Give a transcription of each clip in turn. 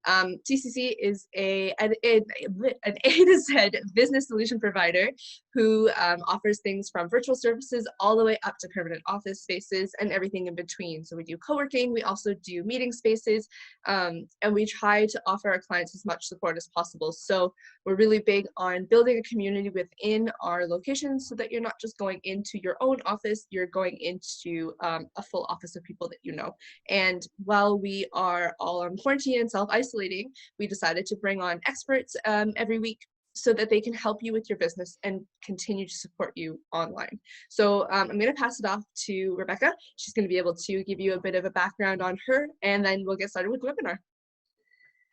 TCC is an A to Z business solution provider who offers things from virtual services all the way up to permanent office spaces and everything in between. So we do co-working, we also do meeting spaces, and we try to offer our clients as much support as possible. So we're really big on building a community within our locations so that you're not just going into your own office, you're going into a full office of people that you know. And while we are all on quarantine and self-isolating, we decided to bring on experts every week so that they can help you with your business and continue to support you online. So I'm going to pass it off to Rebecca. She's going to be able to give you a bit of a background on her, and then we'll get started with the webinar.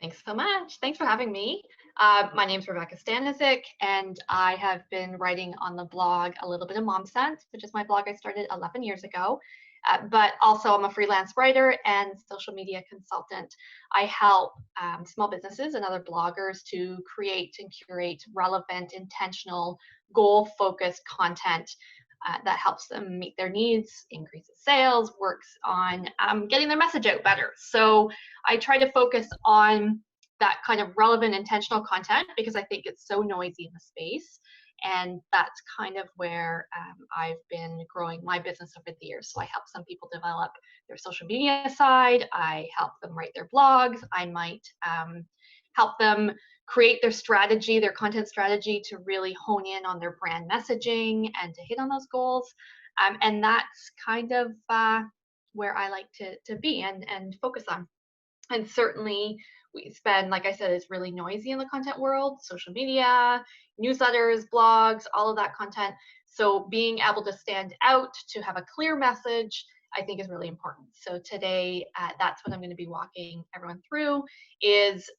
Thanks so much. Thanks for having me. My name's Rebecca Stanisic, and I have been writing on the blog A Little Bit of Mom Sense, which is my blog I started 11 years ago. But also I'm a freelance writer and social media consultant. I help small businesses and other bloggers to create and curate relevant, intentional, goal-focused content that helps them meet their needs, increases sales, works on getting their message out better. So I try to focus on that kind of relevant, intentional content because I think it's so noisy in the space. And that's kind of where I've been growing my business over the years. So I help some people develop their social media side. I help them write their blogs. I might help them create their strategy, their content strategy, to really hone in on their brand messaging and to hit on those goals. And that's kind of where I like to be and focus on. And certainly we spend, like I said, it's really noisy in the content world, social media, newsletters, blogs, all of that content. So being able to stand out, to have a clear message, I think is really important. So today, that's what I'm going to be walking everyone through is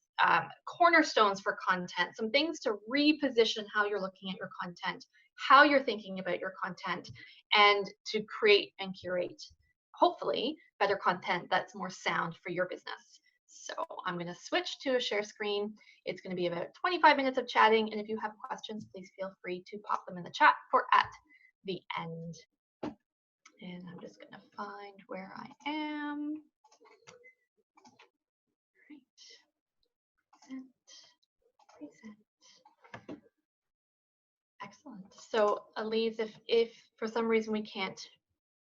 cornerstones for content, some things to reposition how you're looking at your content, how you're thinking about your content, and to create and curate, hopefully, better content that's more sound for your business. So I'm going to switch to a share screen. It's going to be about 25 minutes of chatting. And if you have questions, please feel free to pop them in the chat for at the end. And I'm just going to find where I am. Right. Present. Excellent. So Elise, if for some reason we can't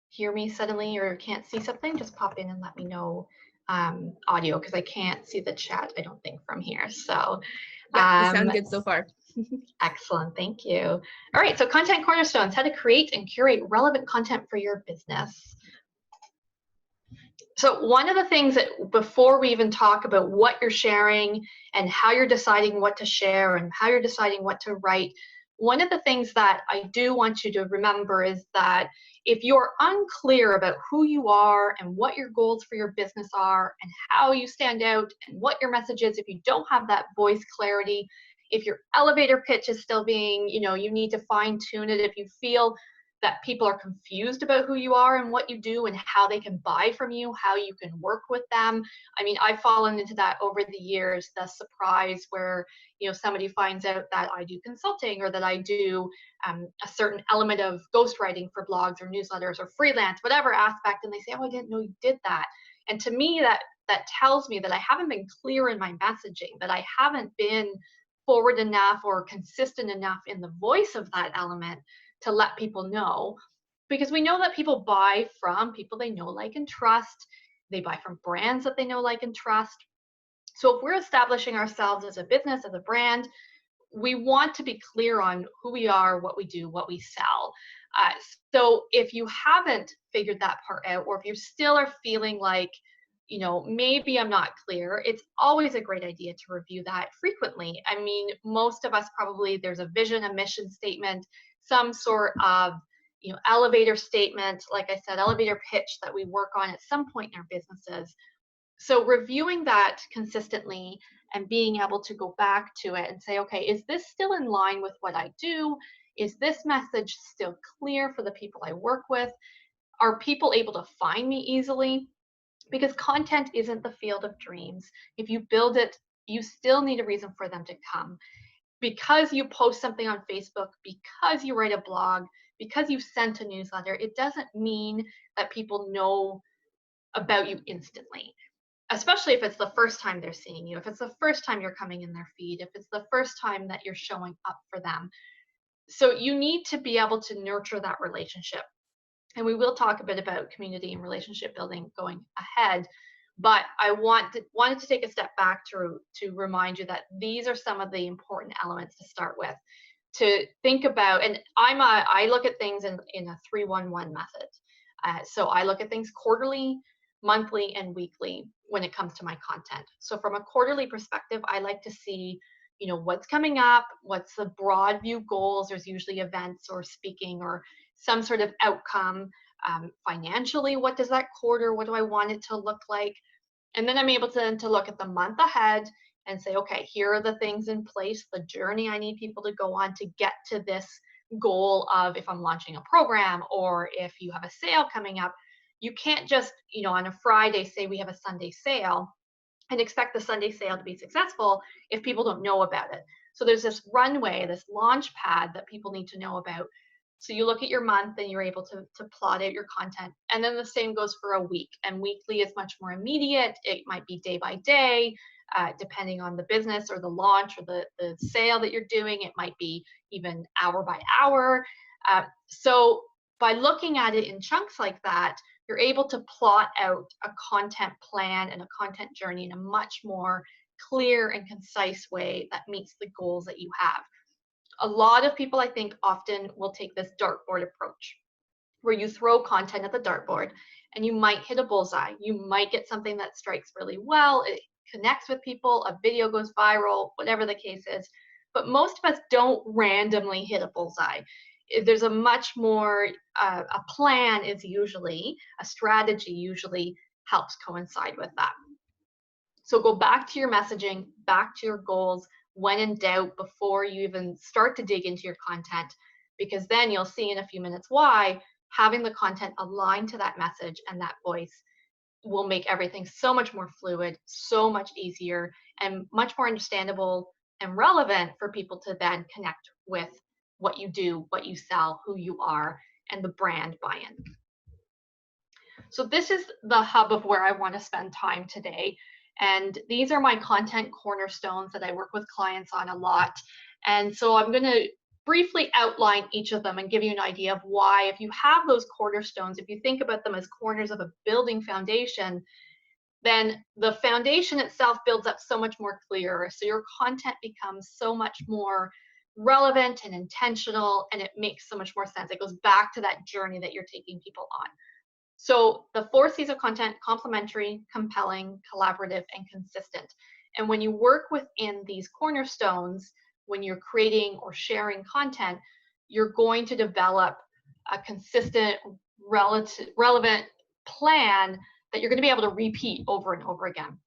hear me suddenly or can't see something, just pop in and let me know audio, because I can't see the chat, I don't think, from here. So yeah, you sound good so far. Excellent, thank you. All right, so content cornerstones, how to create and curate relevant content for your business. So one of the things that, before we even talk about what you're sharing and how you're deciding what to share and how you're deciding what to write, one of the things that I do want you to remember is that if you're unclear about who you are and what your goals for your business are and how you stand out and what your message is, if you don't have that voice clarity, if your elevator pitch is still being, you need to fine tune it, if you feel that people are confused about who you are and what you do and how they can buy from you, how you can work with them. I mean, I've fallen into that over the years, the surprise where, somebody finds out that I do consulting or that I do a certain element of ghostwriting for blogs or newsletters or freelance, whatever aspect, and they say, oh, I didn't know you did that. And to me, that tells me that I haven't been clear in my messaging, that I haven't been forward enough or consistent enough in the voice of that element to let people know, because we know that people buy from people they know, like, and trust. They buy from brands that they know, like, and trust. So if we're establishing ourselves as a business, as a brand, we want to be clear on who we are, what we do, what we sell. So if you haven't figured that part out, or if you still are feeling like, maybe I'm not clear, it's always a great idea to review that frequently. I mean, most of us probably, there's a vision, a mission statement, some sort of elevator statement, like I said, elevator pitch that we work on at some point in our businesses. So reviewing that consistently and being able to go back to it and say, okay, is this still in line with what I do? Is this message still clear for the people I work with? Are people able to find me easily? Because content isn't the field of dreams. If you build it, you still need a reason for them to come. Because you post something on Facebook, because you write a blog, because you've sent a newsletter, it doesn't mean that people know about you instantly. especially if it's the first time they're seeing you, if it's the first time you're coming in their feed, if it's the first time that you're showing up for them. So you need to be able to nurture that relationship. And we will talk a bit about community and relationship building going ahead. But I wanted to take a step back to remind you that these are some of the important elements to start with. To think about, and I look at things in a 3-1-1 method. So I look at things quarterly, monthly, and weekly when it comes to my content. So from a quarterly perspective, I like to see, what's coming up, what's the broad view goals. There's usually events or speaking or some sort of outcome. Financially, what does that quarter, what do I want it to look like? And then I'm able to look at the month ahead and say, okay, here are the things in place, the journey I need people to go on to get to this goal of, if I'm launching a program or if you have a sale coming up. You can't just, on a Friday say we have a Sunday sale and expect the Sunday sale to be successful if people don't know about it. So there's this runway, this launch pad that people need to know about. So you look at your month and you're able to plot out your content. And then the same goes for a week. And weekly is much more immediate. It might be day by day, depending on the business or the launch or the sale that you're doing. It might be even hour by hour. So by looking at it in chunks like that, you're able to plot out a content plan and a content journey in a much more clear and concise way that meets the goals that you have. A lot of people, I think, often will take this dartboard approach where you throw content at the dartboard and you might hit a bullseye. You might get something that strikes really well, it connects with people, a video goes viral, whatever the case is. But most of us don't randomly hit a bullseye. There's a much more, a plan is usually, a strategy usually helps coincide with that. So go back to your messaging, back to your goals when in doubt before you even start to dig into your content, because then you'll see in a few minutes why having the content aligned to that message and that voice will make everything so much more fluid, so much easier, and much more understandable and relevant for people to then connect with what you do, what you sell, who you are, and the brand buy-in. So this is the hub of where I want to spend time today. And these are my content cornerstones that I work with clients on a lot. And so I'm going to briefly outline each of them and give you an idea of why, if you have those cornerstones, if you think about them as corners of a building foundation, then the foundation itself builds up so much more clear. So your content becomes so much more relevant and intentional, and it makes so much more sense. It goes back to that journey that you're taking people on. So the 4 C's of content: complementary, compelling, collaborative, and consistent. And when you work within these cornerstones, when you're creating or sharing content, you're going to develop a consistent, relevant plan that you're going to be able to repeat over and over again.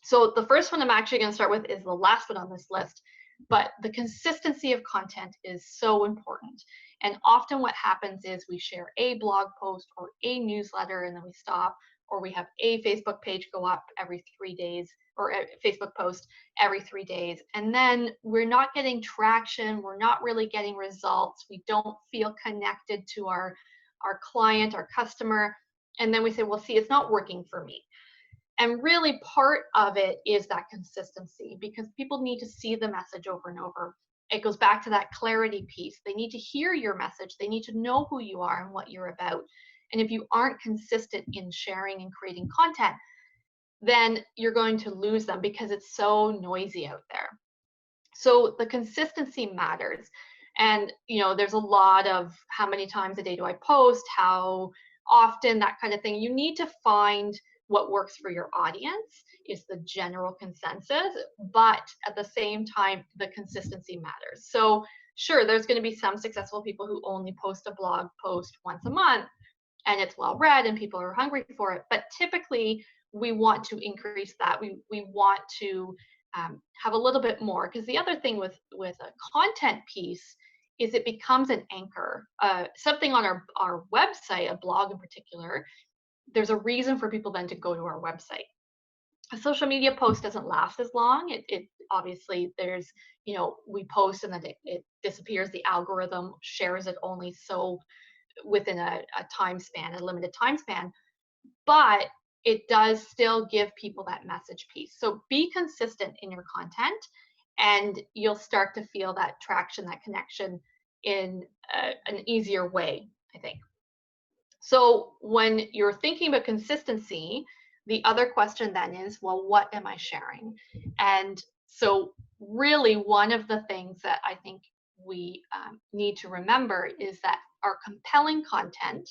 So the first one I'm actually going to start with is the last one on this list, but the consistency of content is so important. And often what happens is we share a blog post or a newsletter and then we stop, or we have a Facebook page go up every 3 days, or a Facebook post every 3 days. And then we're not getting traction. We're not really getting results. We don't feel connected to our client, our customer. And then we say, well, see, it's not working for me. And really part of it is that consistency, because people need to see the message over and over. It goes back to that clarity piece. They need to hear your message. They need to know who you are and what you're about. And if you aren't consistent in sharing and creating content, then you're going to lose them because it's so noisy out there. So the consistency matters. And, there's a lot of how many times a day do I post, how often, that kind of thing. You need to find what works for your audience is the general consensus, but at the same time, the consistency matters. So sure, there's going to be some successful people who only post a blog post once a month and it's well read and people are hungry for it. But typically we want to increase that. We want to have a little bit more, because the other thing with a content piece is it becomes an anchor. Something on our website, a blog in particular, there's a reason for people then to go to our website. A social media post doesn't last as long. It obviously, there's, we post and then it disappears. The algorithm shares it only so within a time span, a limited time span. But it does still give people that message piece. So be consistent in your content, and you'll start to feel that traction, that connection in an easier way, I think. So when you're thinking about consistency, the other question then is, well, what am I sharing? And so really one of the things that I think we need to remember is that our compelling content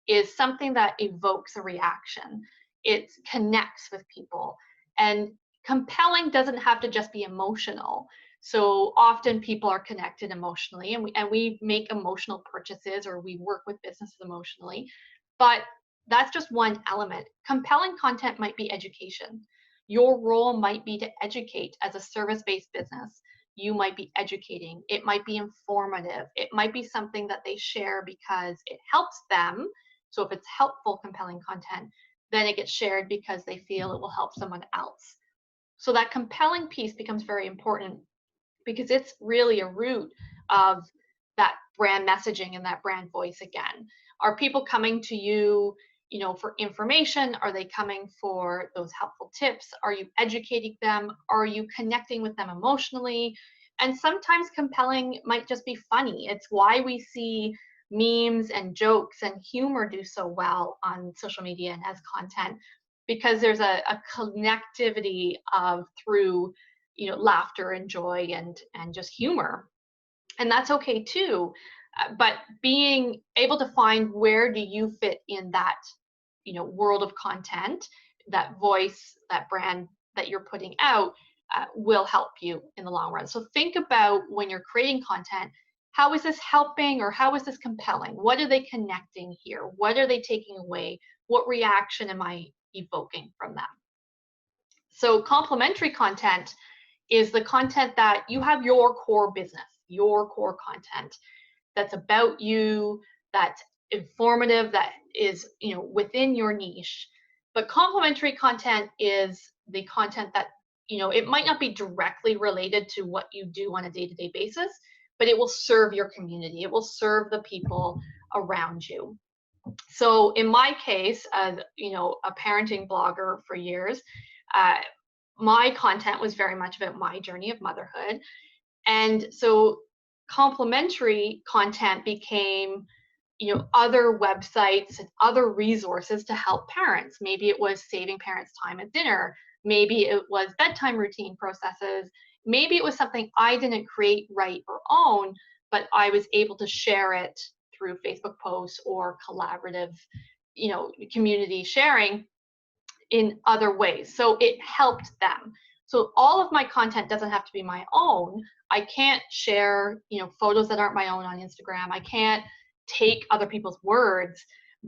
is something that evokes a reaction. It connects with people. And compelling doesn't have to just be emotional. So often people are connected emotionally, and we make emotional purchases, or we work with businesses emotionally. But that's just one element. Compelling content might be education. Your role might be to educate as a service-based business. You might be educating. It might be informative. It might be something that they share because it helps them. So if it's helpful, compelling content, then it gets shared because they feel it will help someone else. So that compelling piece becomes very important, because it's really a root of that brand messaging and that brand voice again. Are people coming to you, for information? Are they coming for those helpful tips? Are you educating them? Are you connecting with them emotionally? And sometimes compelling might just be funny. It's why we see memes and jokes and humor do so well on social media and as content, because there's a connectivity of through laughter and joy and just humor, and that's okay too. But being able to find where do you fit in that world of content, that voice, that brand that you're putting out, will help you in the long run. So think about, when you're creating content, how is this helping, or how is this compelling? What are they connecting here? What are they taking away? What reaction am I evoking from them? So complementary content is the content that you have your core business, your core content that's about you, that's informative, that is, within your niche. But complementary content is the content that, it might not be directly related to what you do on a day-to-day basis, but it will serve your community. It will serve the people around you. So in my case, as a parenting blogger for years, uh, my content was very much about my journey of motherhood. And so complementary content became, other websites and other resources to help parents. Maybe it was saving parents time at dinner. Maybe it was bedtime routine processes. Maybe it was something I didn't create, write, or own, but I was able to share it through Facebook posts or collaborative, community sharing in other ways. So it helped them. So all of my content doesn't have to be my own. I can't share, photos that aren't my own on Instagram. I can't take other people's words.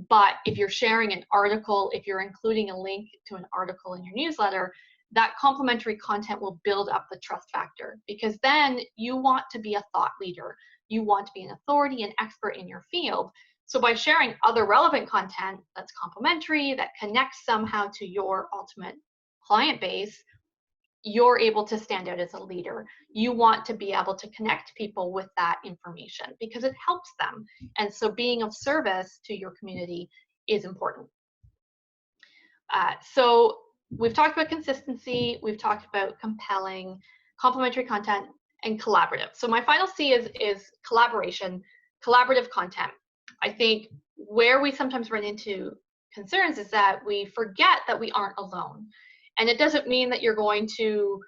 But if you're sharing an article, if you're including a link to an article in your newsletter, that complementary content will build up the trust factor, because then you want to be a thought leader. You want to be an authority, an expert in your field. So by sharing other relevant content that's complementary, that connects somehow to your ultimate client base, you're able to stand out as a leader. You want to be able to connect people with that information because it helps them. And so being of service to your community is important. So we've talked about consistency, we've talked about compelling, complementary content, and collaborative. So my final C is collaboration, collaborative content. I think where we sometimes run into concerns is that we forget that we aren't alone. And it doesn't mean that you're going to,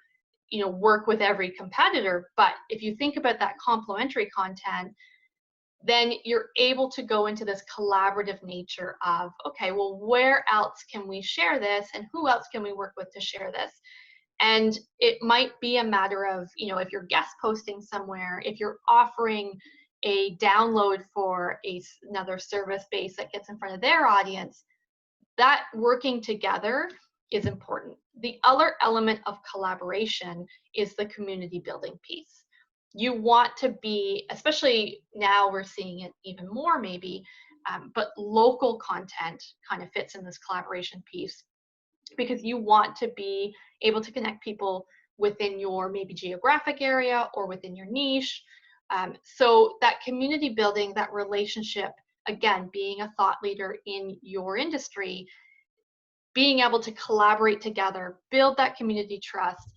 work with every competitor, but if you think about that complementary content, then you're able to go into this collaborative nature of, okay, well, where else can we share this, and who else can we work with to share this? And it might be a matter of, if you're guest posting somewhere, if you're offering a download for another service base that gets in front of their audience, that working together is important. The other element of collaboration is the community building piece. You want to be, especially now we're seeing it even more maybe, but local content kind of fits in this collaboration piece, because you want to be able to connect people within your maybe geographic area or within your niche. So that community building, that relationship, again, being a thought leader in your industry, being able to collaborate together, build that community trust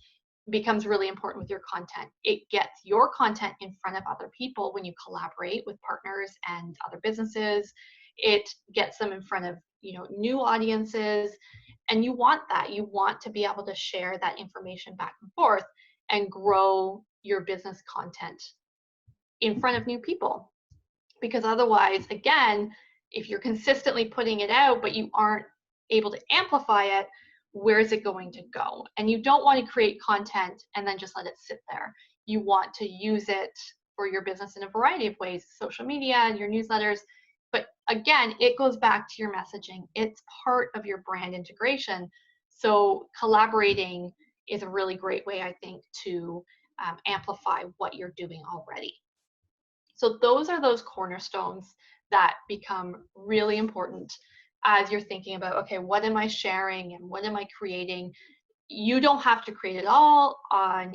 becomes really important with your content. It gets your content in front of other people when you collaborate with partners and other businesses. It gets them in front of, new audiences. And you want that. You want to be able to share that information back and forth and grow your business content in front of new people. Because otherwise, again, if you're consistently putting it out, but you aren't able to amplify it, where is it going to go? And you don't want to create content and then just let it sit there. You want to use it for your business in a variety of ways, social media and your newsletters. But again, it goes back to your messaging. It's part of your brand integration. So collaborating is a really great way, I think, to amplify what you're doing already. So those are those cornerstones that become really important as you're thinking about, okay, what am I sharing and what am I creating? You don't have to create it all on,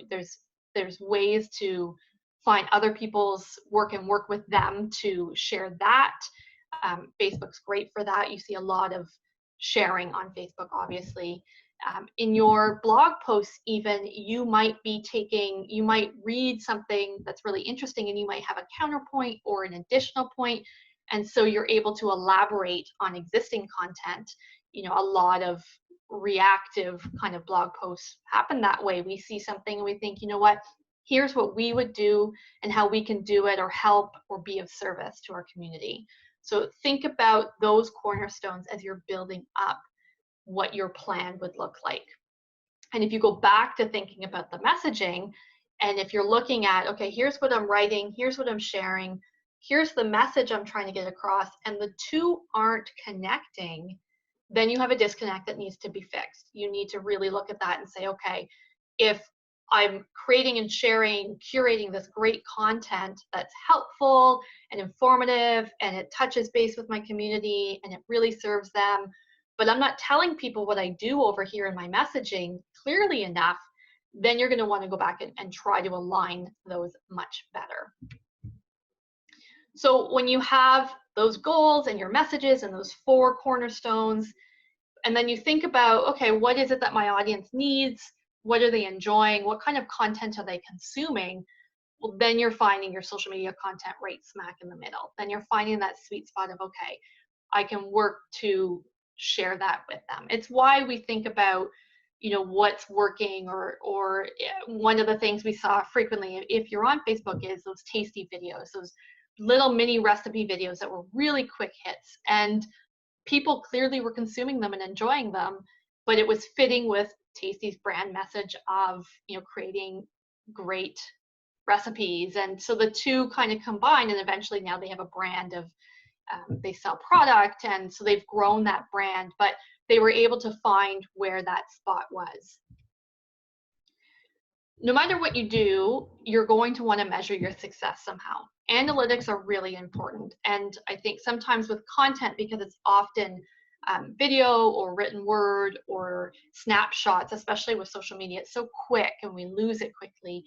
there's ways to find other people's work and work with them to share that. Facebook's great for that. You see a lot of sharing on Facebook, obviously. In your blog posts, even, you might read something that's really interesting and you might have a counterpoint or an additional point. And so you're able to elaborate on existing content. A lot of reactive kind of blog posts happen that way. We see something and we think, here's what we would do and how we can do it or help or be of service to our community. So think about those cornerstones as you're building up what your plan would look like. And if you go back to thinking about the messaging, and if you're looking at, okay, here's what I'm writing, here's what I'm sharing, here's the message I'm trying to get across, and the two aren't connecting, then you have a disconnect that needs to be fixed. You need to really look at that and say, okay, if I'm creating and sharing, curating this great content that's helpful and informative, and it touches base with my community, and it really serves them, but I'm not telling people what I do over here in my messaging clearly enough, then you're going to want to go back and try to align those much better. So when you have those goals and your messages and those 4 cornerstones, and then you think about, okay, what is it that my audience needs? What are they enjoying? What kind of content are they consuming? Well, then you're finding your social media content right smack in the middle. Then you're finding that sweet spot of, okay, I can work to share that with them. It's why we think about, what's working, or one of the things we saw frequently, if you're on Facebook, is those tasty videos, those little mini recipe videos that were really quick hits. And people clearly were consuming them and enjoying them, but it was fitting with Tasty's brand message of, creating great recipes. And so the two kind of combined, and eventually now they have a brand of, they sell product, and so they've grown that brand, but they were able to find where that spot was. No matter what you do, you're going to want to measure your success somehow. Analytics are really important. And I think sometimes with content, because it's often video or written word or snapshots, especially with social media, it's so quick and we lose it quickly.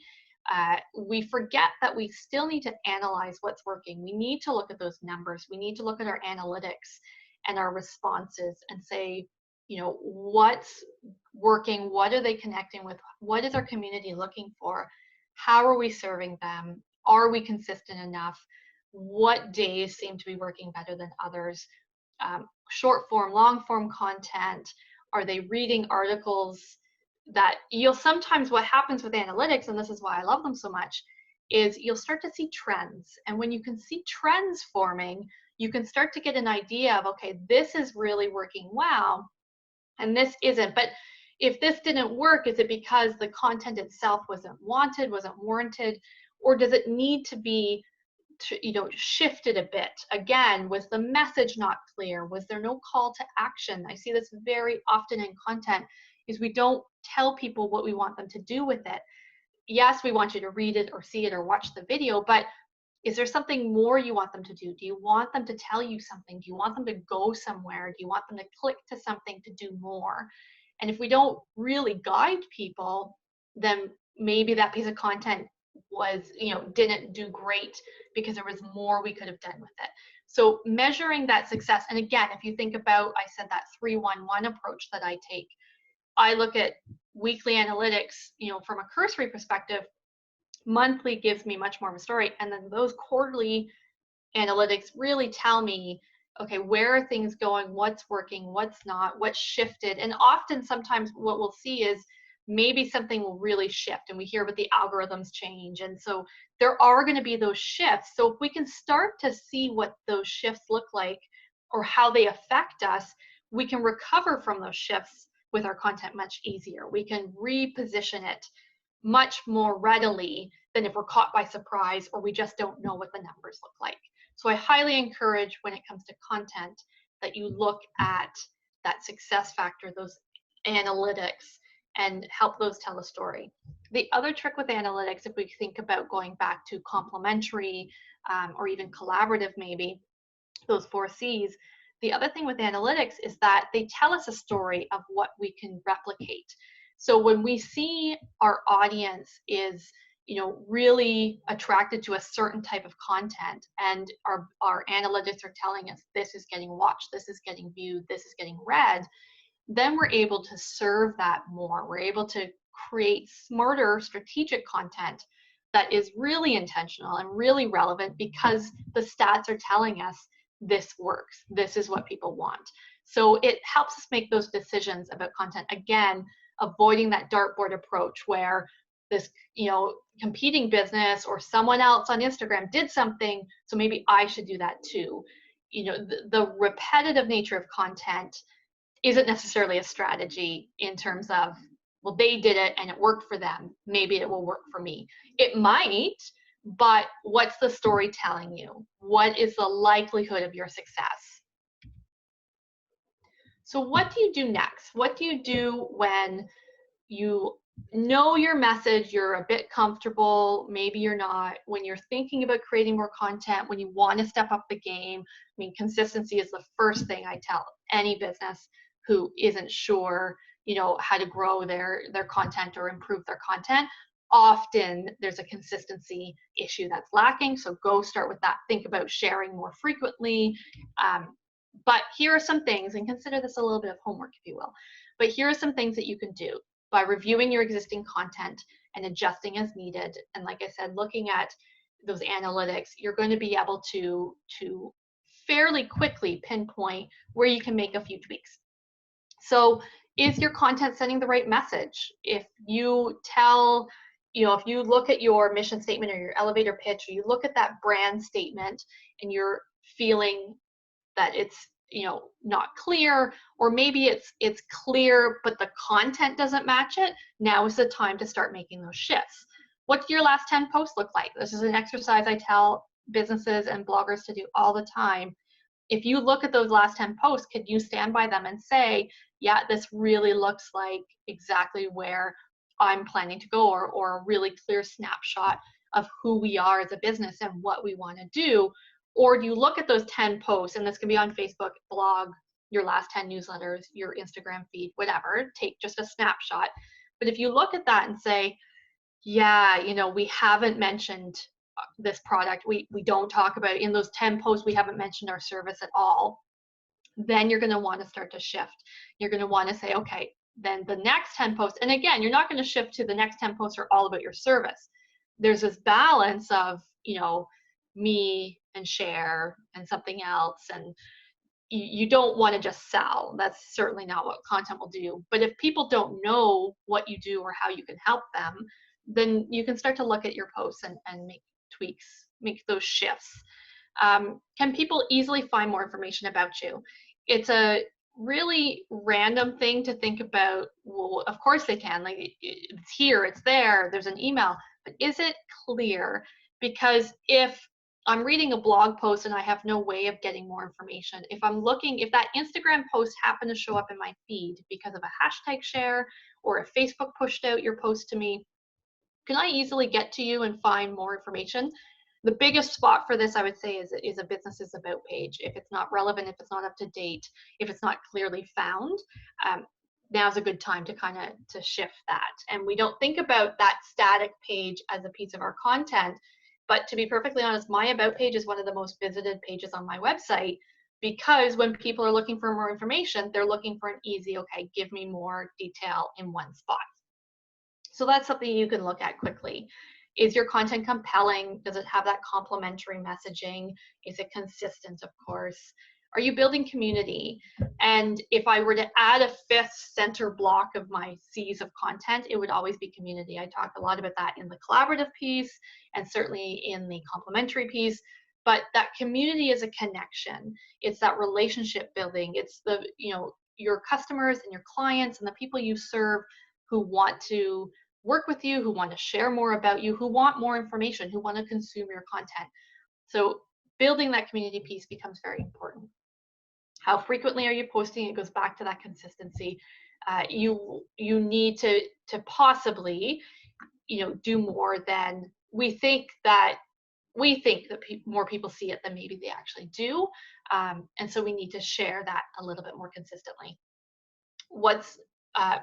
We forget that we still need to analyze what's working. We need to look at those numbers. We need to look at our analytics and our responses and say, what's working? What are they connecting with? What is our community looking for? How are we serving them? Are we consistent enough? What days seem to be working better than others? Short form, long form content? Are they reading articles? That you'll sometimes, what happens with analytics, and this is why I love them so much, is you'll start to see trends. And when you can see trends forming, you can start to get an idea of, okay, this is really working well, and this isn't. But if this didn't work, is it because the content itself wasn't wanted, wasn't warranted, or does it need to be shifted a bit? Again, was the message not clear? Was there no call to action? I see this very often in content, is we don't tell people what we want them to do with it. Yes, we want you to read it or see it or watch the video, but is there something more you want them to do? Do you want them to tell you something? Do you want them to go somewhere? Do you want them to click to something to do more? And if we don't really guide people, then maybe that piece of content was, didn't do great because there was more we could have done with it. So measuring that success, and again, if you think about, I said that 3-1-1 approach that I take, I look at weekly analytics, from a cursory perspective. Monthly gives me much more of a story, and then those quarterly analytics really tell me, okay, where are things going, what's working, what's not, what's shifted. And often, sometimes what we'll see is maybe something will really shift, and we hear about the algorithms change. And so there are going to be those shifts. So if we can start to see what those shifts look like or how they affect us, we can recover from those shifts with our content much easier. We can reposition it much more readily than if we're caught by surprise or we just don't know what the numbers look like. So I highly encourage, when it comes to content, that you look at that success factor, those analytics, and help those tell a story. The other trick with analytics, if we think about going back to complementary or even collaborative, maybe those 4 C's, the other thing with analytics is that they tell us a story of what we can replicate. So when we see our audience is really attracted to a certain type of content, and our analytics are telling us this is getting watched, this is getting viewed, this is getting read, then we're able to serve that more. We're able to create smarter strategic content that is really intentional and really relevant because the stats are telling us this works, this is what people want. So it helps us make those decisions about content. Again, avoiding that dartboard approach where this competing business or someone else on Instagram did something, so maybe I should do that too. The repetitive nature of content isn't necessarily a strategy in terms of, well, they did it and it worked for them, maybe it will work for me. It might, but what's the story telling you? What is the likelihood of your success? So what do you do next? What do you do when you know your message, you're a bit comfortable, maybe you're not, when you're thinking about creating more content, when you want to step up the game? I mean, consistency is the first thing I tell any business who isn't sure, how to grow their content or improve their content. Often there's a consistency issue that's lacking. So go start with that. Think about sharing more frequently. But here are some things, and consider this a little bit of homework, if you will. But here are some things that you can do by reviewing your existing content and adjusting as needed. And like I said, looking at those analytics, you're going to be able to fairly quickly pinpoint where you can make a few tweaks. So is your content sending the right message? If you tell, if you look at your mission statement or your elevator pitch, or you look at that brand statement and you're feeling that it's not clear, or maybe it's clear but the content doesn't match it, now is the time to start making those shifts. What do your last 10 posts look like? This is an exercise I tell businesses and bloggers to do all the time. If you look at those last 10 posts, could you stand by them and say, yeah, this really looks like exactly where I'm planning to go, or a really clear snapshot of who we are as a business and what we want to do? Or do you look at those 10 posts, and this can be on Facebook, blog, your last 10 newsletters, your Instagram feed, whatever, take just a snapshot. But if you look at that and say, yeah, we haven't mentioned this product, we don't talk about it. In those 10 posts, we haven't mentioned our service at all, then you're going to want to start to shift. You're going to want to say, okay, then the next 10 posts, and again, you're not going to shift to the next 10 posts are all about your service. There's this balance of, me and share and something else, and you don't want to just sell. That's certainly not what content will do. But if people don't know what you do or how you can help them, then you can start to look at your posts and make tweaks, make those shifts. Can people easily find more information about you? It's a really random thing to think about. Well, of course they can. Like, it's here, it's there, there's an email. But is it clear? Because if I'm reading a blog post and I have no way of getting more information, if that Instagram post happened to show up in my feed because of a hashtag share, or if Facebook pushed out your post to me, can I easily get to you and find more information? The biggest spot for this, I would say, is a business's about page. If it's not relevant, if it's not up to date, if it's not clearly found, now's a good time to shift that. And we don't think about that static page as a piece of our content. But to be perfectly honest, my About page is one of the most visited pages on my website, because when people are looking for more information, they're looking for an easy, okay, give me more detail in one spot. So that's something you can look at quickly. Is your content compelling? Does it have that complementary messaging? Is it consistent, of course? Are you building community? And if I were to add a fifth center block of my C's of content, it would always be community. I talk a lot about that in the collaborative piece and certainly in the complementary piece. But that community is a connection. It's that relationship building. It's the, your customers and your clients and the people you serve who want to work with you, who want to share more about you, who want more information, who want to consume your content. So building that community piece becomes very important. How frequently are you posting? It goes back to that consistency. You need to possibly, do more than we think that more people see it than maybe they actually do. And so we need to share that a little bit more consistently. What's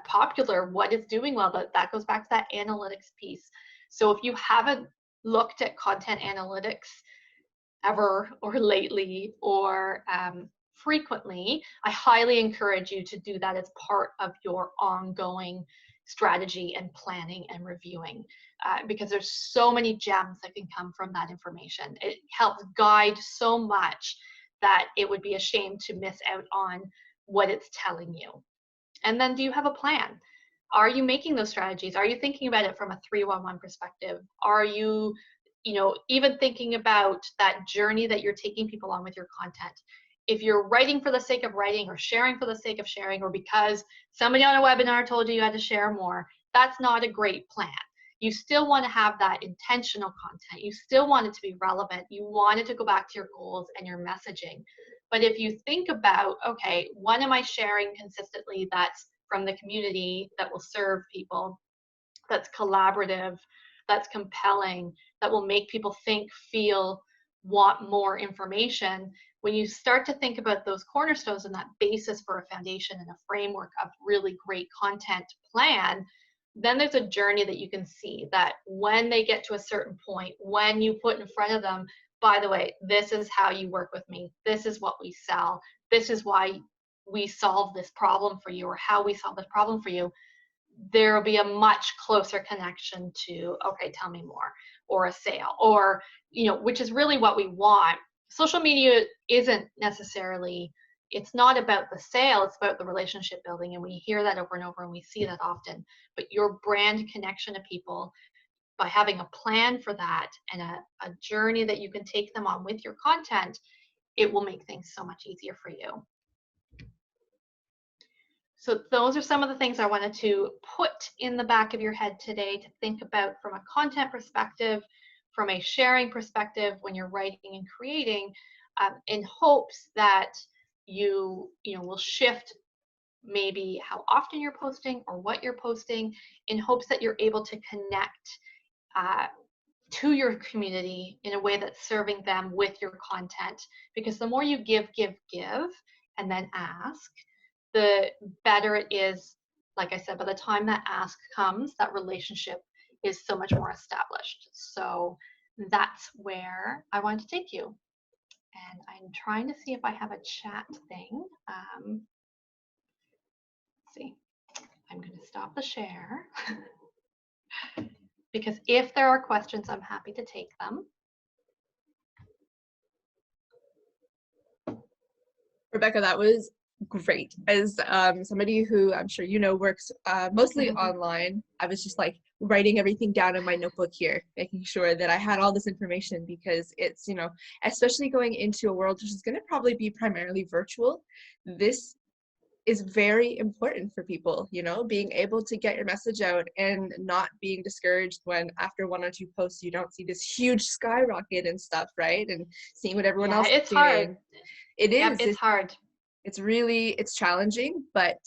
popular, what is doing well, that goes back to that analytics piece. So if you haven't looked at content analytics ever or lately or frequently, I highly encourage you to do that as part of your ongoing strategy and planning and reviewing, because there's so many gems that can come from that information. It helps guide so much that it would be a shame to miss out on what it's telling you. And then, do you have a plan? Are you making those strategies? Are you thinking about it from a 3-1-1 perspective? Are you, even thinking about that journey that you're taking people on with your content? If you're writing for the sake of writing or sharing for the sake of sharing, or because somebody on a webinar told you had to share more, that's not a great plan. You still want to have that intentional content. You still want it to be relevant. You want it to go back to your goals and your messaging. But if you think about, okay, what am I sharing consistently that's from the community, that will serve people, that's collaborative, that's compelling, that will make people think, feel, want more information? When you start to think about those cornerstones and that basis for a foundation and a framework of really great content plan, then there's a journey that you can see that when they get to a certain point, when you put in front of them, by the way, this is how you work with me, this is what we sell, this is why we solve this problem for you, or how we solve this problem for you, there will be a much closer connection to, okay, tell me more, or a sale, or, which is really what we want. Social media isn't necessarily, it's not about the sale, it's about the relationship building. And we hear that over and over, and we see that often. But your brand connection to people, by having a plan for that and a journey that you can take them on with your content, it will make things so much easier for you. So those are some of the things I wanted to put in the back of your head today to think about from a content perspective, from a sharing perspective when you're writing and creating, in hopes that you will shift maybe how often you're posting or what you're posting, in hopes that you're able to connect to your community in a way that's serving them with your content. Because the more you give, and then ask, the better it is. Like I said, by the time that ask comes, that relationship is so much more established. So that's where I want to take you. And I'm trying to see if I have a chat thing. Let's see, I'm going to stop the share. Because if there are questions, I'm happy to take them. Rebecca, that was great. As somebody who I'm sure works mostly online, I was just like writing everything down in my notebook here, making sure that I had all this information, because it's, especially going into a world which is going to probably be primarily virtual, this is very important for people, being able to get your message out and not being discouraged when after 1 or 2 posts you don't see this huge skyrocket and stuff, right? And seeing what everyone else is doing. Hard. It is. Yep, it's hard. It's challenging, but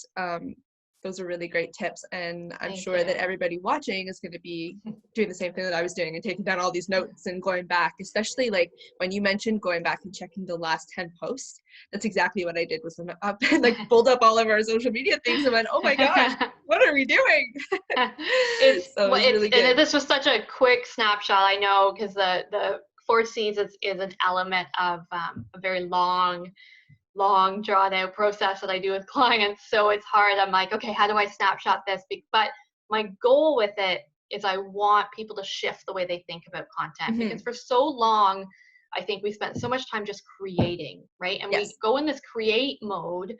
those are really great tips. And I'm Thank sure that you. everybody watching is going to be doing the same thing that I was doing and taking down all these notes and going back, especially like when you mentioned going back and checking the last 10 posts. That's exactly what I did, was up and like pulled up all of our social media things and went, oh my gosh, what are we doing? So it was really good. This was such a quick snapshot. I know, because the 4 Cs is an element of a very long drawn out process that I do with clients. So it's hard. I'm like, okay, how do I snapshot this? But my goal with it is I want people to shift the way they think about content, because for so long, I think we spent so much time just creating, right? And we Yes. go in this create mode,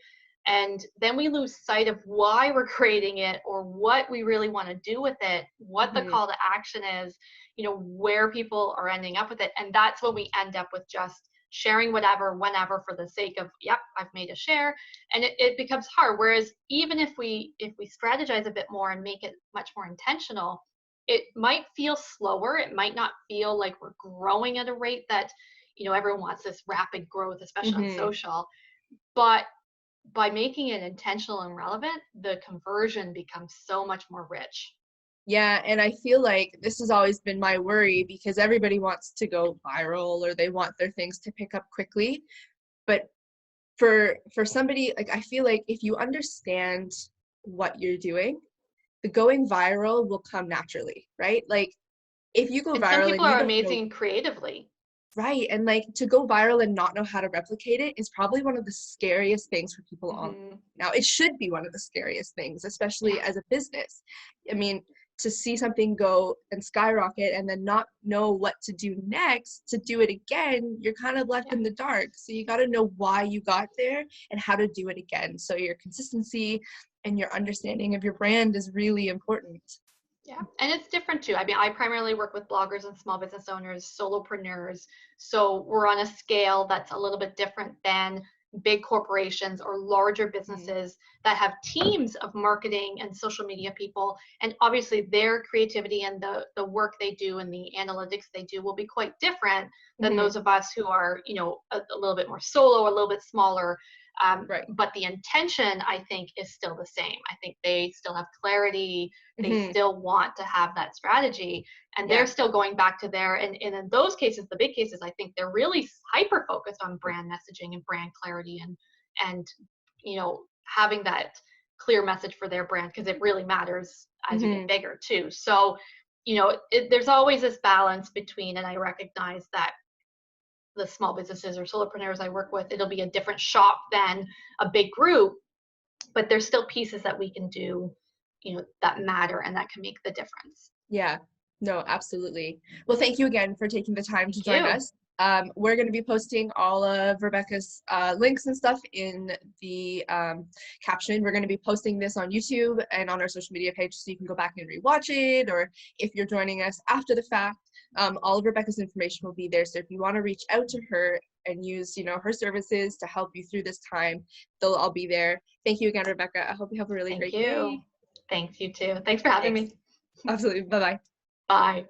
and then we lose sight of why we're creating it, or what we really want to do with it, what the call to action is, where people are ending up with it. And that's when we end up with just sharing whatever, whenever, for the sake of, yep, I've made a share. And it becomes hard. Whereas even if we strategize a bit more and make it much more intentional, it might feel slower. It might not feel like we're growing at a rate that, everyone wants this rapid growth, especially on social. But by making it intentional and relevant, the conversion becomes so much more rich. Yeah, and I feel like this has always been my worry, because everybody wants to go viral or they want their things to pick up quickly. But for somebody, like, I feel like if you understand what you're doing, the going viral will come naturally, right? Like, if you go And some viral people and you are don't know, amazing creatively. right, and like to go viral and not know how to replicate it is probably one of the scariest things for people on now. It should be one of the scariest things, especially Yeah. as a business. I mean, to see something go and skyrocket and then not know what to do next to do it again, you're kind of left in the dark. So you got to know why you got there and how to do it again. So your consistency and your understanding of your brand is really important. Yeah, and it's different too. I mean, I primarily work with bloggers and small business owners, solopreneurs. So we're on a scale that's a little bit different than big corporations or larger businesses that have teams of marketing and social media people. And obviously their creativity and the work they do and the analytics they do will be quite different than those of us who are, a little bit more solo, a little bit smaller. Right. But the intention, I think, is still the same. I think they still have clarity. They still want to have that strategy, and they're still going back to and in those cases, the big cases, I think they're really hyper focused on brand messaging and brand clarity, and having that clear message for their brand, because it really matters as you get bigger too. So there's always this balance between, and I recognize that the small businesses or solopreneurs I work with, it'll be a different shop than a big group, but there's still pieces that we can do, that matter and that can make the difference. Yeah, no, absolutely. Well, thank you again for taking the time to Thank join you. us. We're going to be posting all of Rebecca's links and stuff in the caption. We're going to be posting this on YouTube and on our social media page, so you can go back and rewatch it, or if you're joining us after the fact, all of Rebecca's information will be there. So if you want to reach out to her and use, her services to help you through this time, they'll all be there. Thank you again, Rebecca. I hope you have a really Thank great you. day. Thanks, you too. Thanks for having Thanks. me. Absolutely. Bye-bye. Bye.